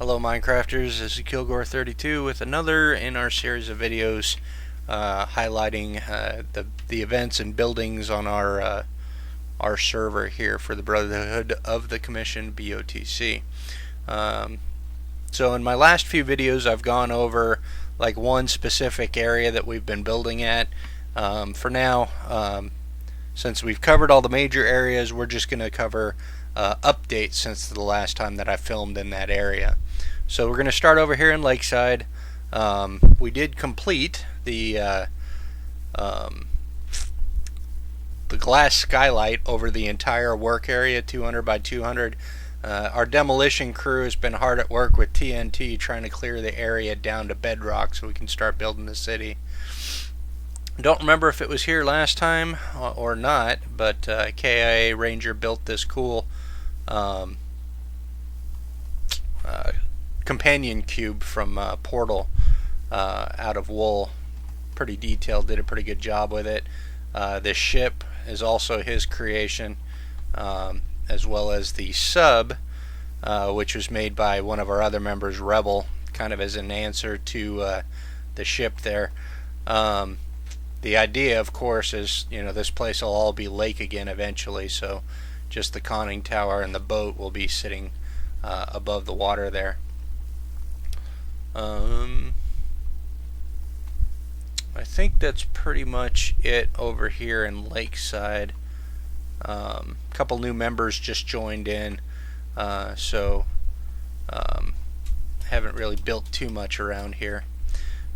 Hello Minecrafters, this is Kilgore32 with another in our series of videos highlighting the events and buildings on our server here for the Brotherhood of the Commission BoTC. So in my last few videos I've gone over like one specific area that we've been building at. For now, since we've covered all the major areas, we're just going to cover updates since the last time that I filmed in that area. So we're going to start over here in Lakeside. We did complete the glass skylight over the entire work area, 200 by 200. Our demolition crew has been hard at work with TNT trying to clear the area down to bedrock so we can start building the city. Don't remember if it was here last time or not, but KIA Ranger built this cool companion cube from Portal out of wool. Pretty detailed, did a pretty good job with it. This ship is also his creation, as well as the sub, which was made by one of our other members, Rebel, kind of as an answer to the ship there. The idea, of course, is, this place will all be lake again eventually, so just the conning tower and the boat will be sitting above the water there. I think that's pretty much it over here in Lakeside. A couple new members just joined in, so haven't really built too much around here.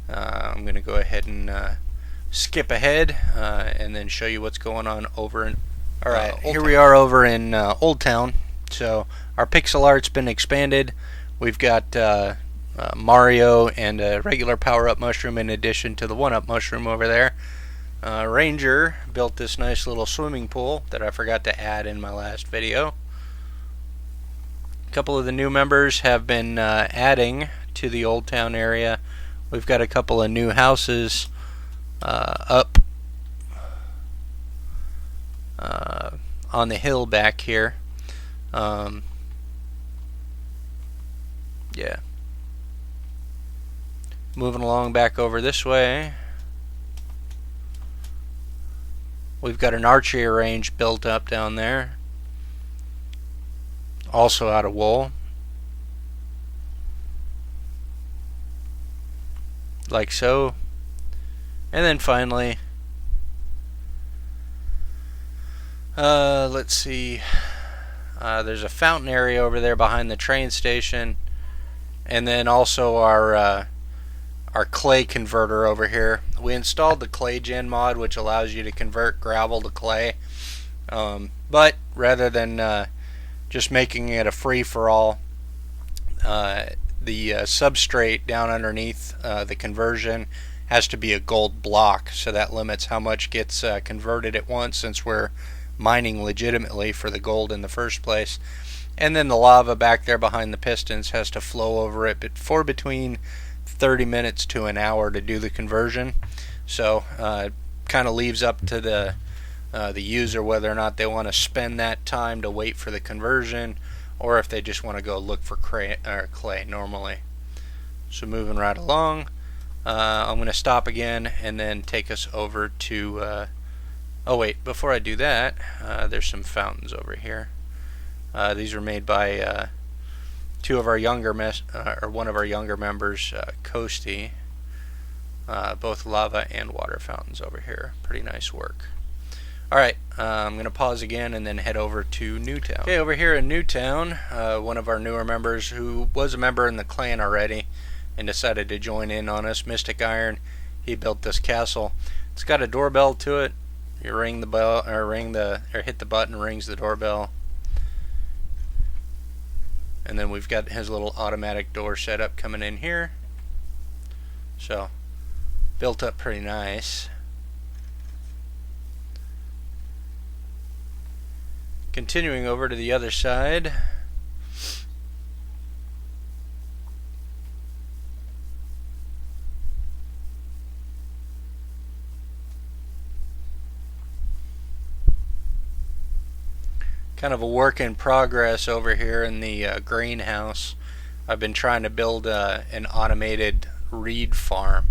I'm going to go ahead and skip ahead and then show you what's going on over in here we are over in Old Town. So our pixel art's been expanded. We've got Mario and a regular power-up mushroom in addition to the one-up mushroom over there. Ranger built this nice little swimming pool that I forgot to add in my last video. A couple of the new members have been adding to the Old Town area. We've got a couple of new houses up on the hill back here. Yeah. Moving along back over this way, we've got an archery range built up down there, also out of wool, like so. And then finally, let's see, there's a fountain area over there behind the train station, and then also our clay converter over here. We installed the Claygen mod, which allows you to convert gravel to clay, but rather than just making it a free-for-all, the substrate down underneath the conversion has to be a gold block, so that limits how much gets converted at once, since we're mining legitimately for the gold in the first place. And then the lava back there behind the pistons has to flow over it for between 30 minutes to an hour to do the conversion. So kind of leaves up to the user whether or not they want to spend that time to wait for the conversion, or if they just want to go look for clay normally. So moving right along, I'm going to stop again and then take us over to oh wait, before I do that, there's some fountains over here. These were made by two of our younger one of our younger members, Coasty. Both lava and water fountains over here. Pretty nice work. Alright, I'm going to pause again and then head over to Newtown. Okay, over here in Newtown, one of our newer members who was a member in the clan already and decided to join in on us, Mystic Iron, he built this castle. It's got a doorbell to it. You ring the bell, or hit the button, rings the doorbell. And then we've got his little automatic door setup coming in here. So, built up pretty nice. Continuing over to the other side. Kind of a work in progress over here in the greenhouse. I've been trying to build an automated reed farm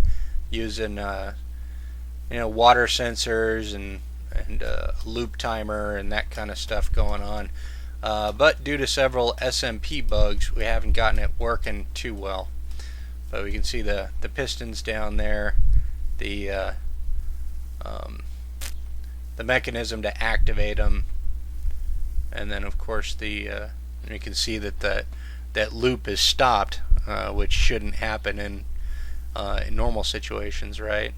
using water sensors and a loop timer and that kind of stuff going on. But due to several SMP bugs, we haven't gotten it working too well. But we can see the pistons down there, the mechanism to activate them, and then of course you can see that that loop is stopped, which shouldn't happen in normal situations, right?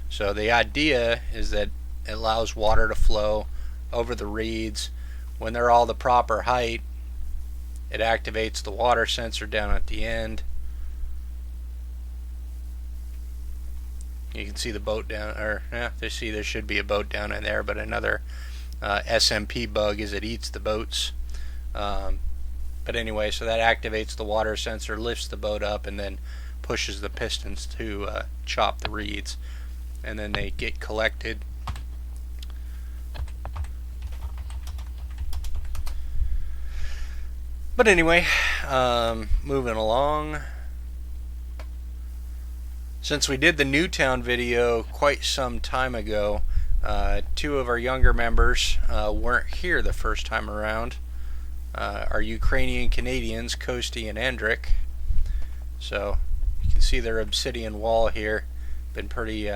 So the idea is that it allows water to flow over the reeds. When they're all the proper height, it activates the water sensor down at the end. You can see the boat down, or there should be a boat down in there, but another SMP bug is it eats the boats. But anyway, so that activates the water sensor, lifts the boat up, and then pushes the pistons to chop the reeds, and then they get collected. But anyway, moving along. Since we did the Newtown video quite some time ago, two of our younger members weren't here the first time around. Our Ukrainian Canadians, Kosti and Andrik. So you can see their obsidian wall here. Been pretty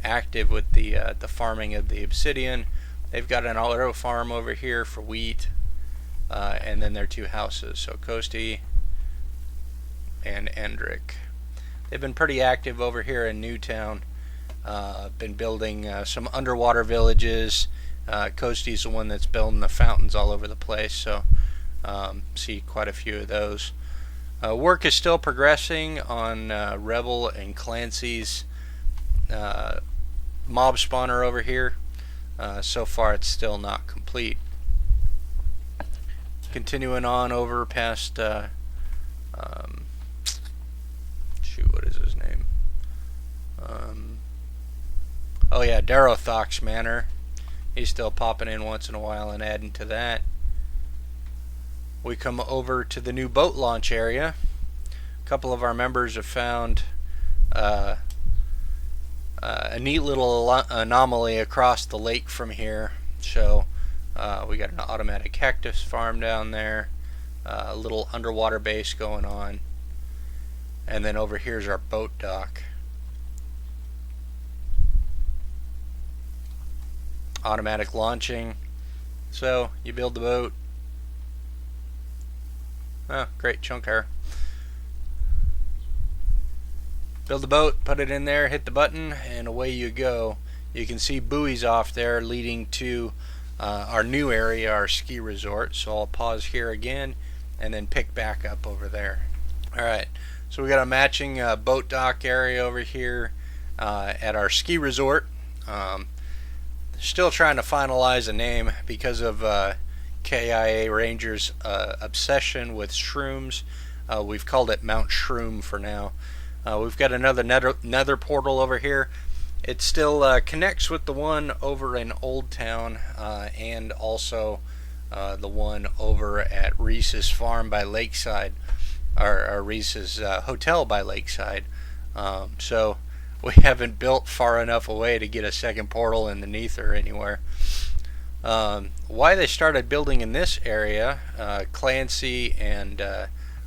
active with the farming of the obsidian. They've got an auto farm over here for wheat, and then their two houses. So Kosti and Andrik. They've been pretty active over here in Newtown. Been building some underwater villages. Kosti's the one that's building the fountains all over the place, so see quite a few of those. Work is still progressing on Rebel and Clancy's mob spawner over here. So far it's still not complete. Continuing on over past what is his name? Oh yeah, Darothox Manor. He's still popping in once in a while and adding to that. We come over to the new boat launch area. A couple of our members have found a neat little anomaly across the lake from here. So we got an automatic cactus farm down there, a little underwater base going on, and then over here's our boat dock. Automatic launching. So you build the boat. Oh, great chunk there. Build the boat, put it in there, hit the button, and away you go. You can see buoys off there leading to our new area, our ski resort. So I'll pause here again and then pick back up over there. Alright, so we got a matching boat dock area over here at our ski resort. Still trying to finalize a name because of KIA Rangers' obsession with shrooms. We've called it Mount Shroom for now. We've got another nether portal over here. It still connects with the one over in Old Town and also the one over at Reese's Farm by Lakeside, or Reese's Hotel by Lakeside. So we haven't built far enough away to get a second portal in the Nether anywhere. Why they started building in this area, Clancy and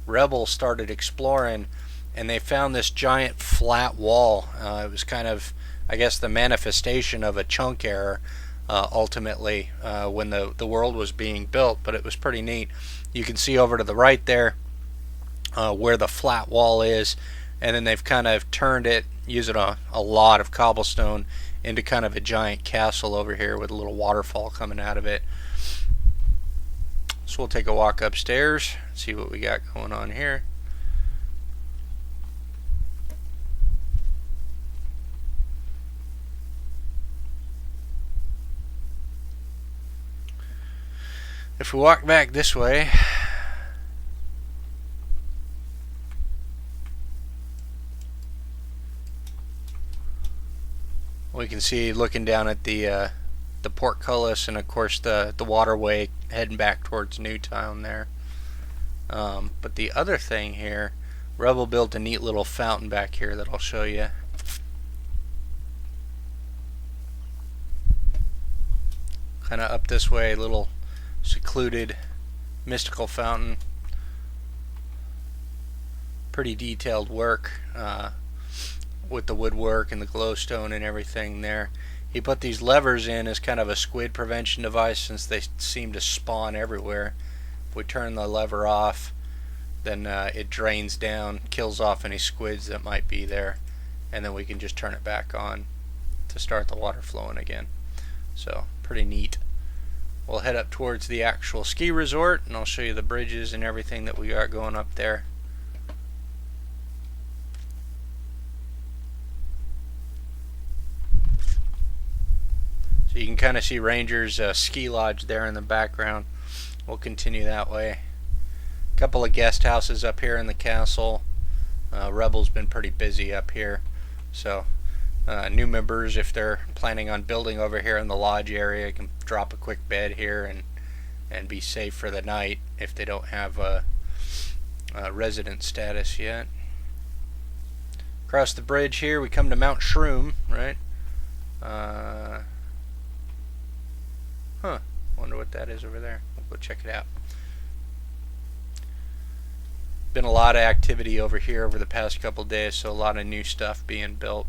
Rebel started exploring, and they found this giant flat wall. It was kind of, I guess, the manifestation of a chunk error ultimately when the world was being built, but it was pretty neat. You can see over to the right there where the flat wall is, and then they've kind of turned it using a lot of cobblestone into kind of a giant castle over here with a little waterfall coming out of it. So we'll take a walk upstairs, see what we got going on here. If we walk back this way, we can see, looking down at the portcullis, and of course the waterway heading back towards Newtown there. But the other thing here, Rebel built a neat little fountain back here that I'll show you. Kind of up this way, little secluded mystical fountain. Pretty detailed work with the woodwork and the glowstone and everything there. He put these levers in as kind of a squid prevention device, since they seem to spawn everywhere. If we turn the lever off, then it drains down, kills off any squids that might be there, and then we can just turn it back on to start the water flowing again. So pretty neat. We'll head up towards the actual ski resort, and I'll show you the bridges and everything that we got going up there. So you can kind of see Ranger's ski lodge there in the background. We'll continue that way. A couple of guest houses up here in the castle. Rebel's been pretty busy up here, so new members, if they're planning on building over here in the lodge area, can drop a quick bed here and be safe for the night if they don't have a resident status yet. Across the bridge here we come to Mount Shroom, right? Wonder what that is over there. We'll go check it out. Been a lot of activity over here over the past couple days, so a lot of new stuff being built.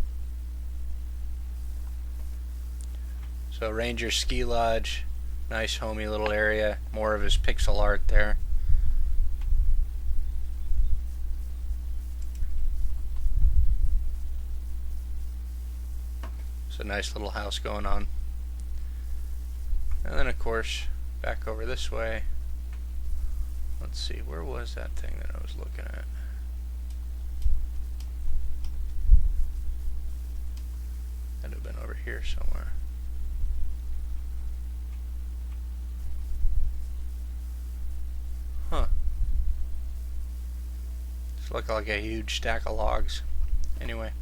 So Ranger Ski Lodge, nice homey little area, more of his pixel art there. It's a nice little house going on. And then of course, back over this way, let's see, where was that thing that I was looking at? Had to have been over here somewhere. It's looking like a huge stack of logs. Anyway.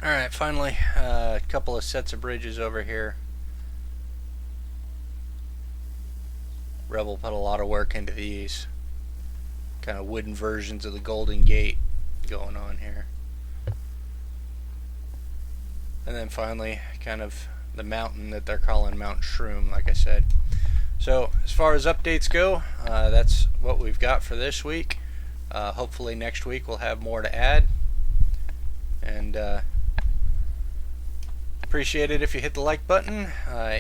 Alright, finally, a couple of sets of bridges over here. Rebel put a lot of work into these. Kind of wooden versions of the Golden Gate going on here. And then finally, kind of the mountain that they're calling Mount Shroom, like I said. So, as far as updates go, that's what we've got for this week. Hopefully next week we'll have more to add. And appreciate it if you hit the like button.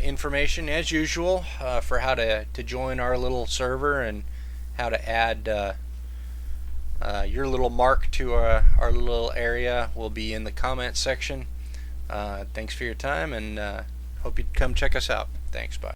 Information as usual for how to join our little server and how to add your little mark to our little area will be in the comment section. Thanks for your time, and hope you come check us out. Thanks, bye.